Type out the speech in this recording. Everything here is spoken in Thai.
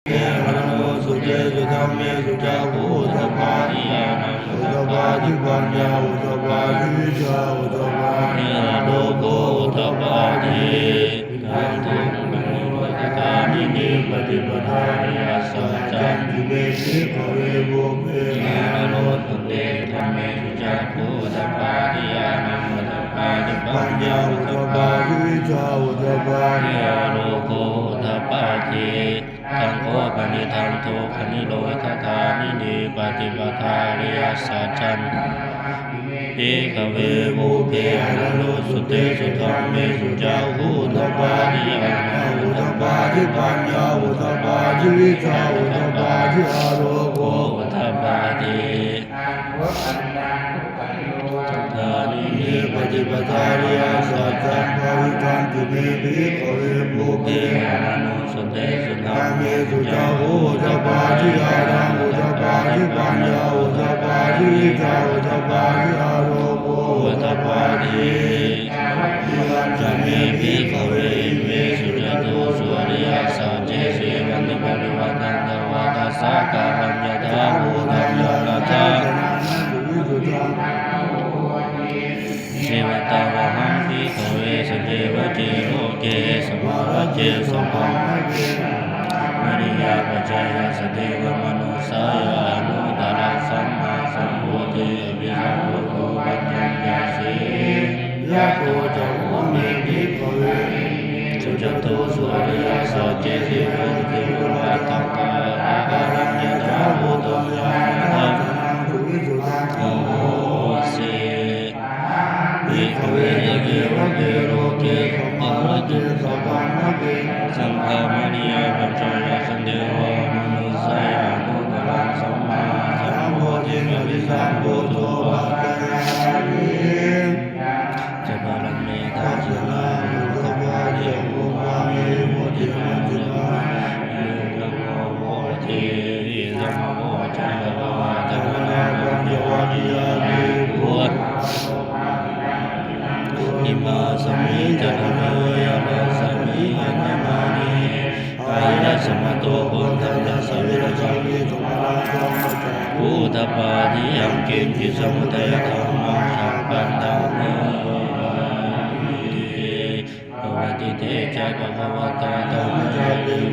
เยมโนสุเจสุธรรมเมสุจาภูตปาทิยานังอุตปาทิปัญญาอุตปาทิวิชาอุตปาทิโลโกอุตปาทิทันตุมโนวัตตานินิปฏิปทานิยัสสัจจันติเบสิภเวโภเภนะโนตุเตธรรมเมสุจาภูตปาทิยานังอุตปาทิปัญญาอุตปาทิวิชาอุตปาทิโลโกอุตปาทิทังโฆปนิทังโทคณิโลทัตานินิปฏิปทาริยสัจจันติขเวโภเพอรโลสุเตสุธรรมเมสุจาภูตปาทิยานังอุตปาทิปัญญาอุตปาทิวิชาอุตปาทิอาโลโกอุตปาทิทานินิปฏิปทาริยสัจจันภวิทันติเมภิขเวโภเพอรโลสุเตสุธรรมเมสุจาภูตปาทิยานังอุตปาทิปัญญาอุตปาทิวิชาอุตปาทิอาโลโกอุตปาทิจะเมภิขเวเมสุจตุสุอริยสัจเจเสวันติปริวัตันตวาตัสสะกาลัญญตาภูตัญญานาจาเทวตาวะหังภิกขเวสเจวะเจโลเกสมาวะเจสมังมริยาปัจจายสเทวมนุสายานุตตระสัมมาสัมพุทธิวิสัมพุทโธปัญญาสียะโตจะโหเมภิกขเวสุจตุสุอริยสัจเจเสวันติปริวัตังกาอารัญญตาภูตัญญานาจานังสุวิสุทธังโอเสภิกขเวเกวะเกโลเกขปารเกสัพพังนะเกสังฆามณียปัจจายสันเดวะมนุสายานุตตระสัมมาสัมพุทธิอริสัมพุทโธปัจจายานิจะบาลังเมตาจินาอุตปาทิอุปามิโมทิมัจจิมายุตโมโมทิสัมโมจันตวะจันนาปัญญวะทิยามิพุทธอิมาสมิจตโนยะระสมิอัญญมานิกายะสมโตปุณธัญญสวิรจังวิตุมาลังสัมปะภูตปาทิยังกินทิสมุทัยธรรมังสัพพันธังโนภวติเตจะภะคะวะตาธัมมัง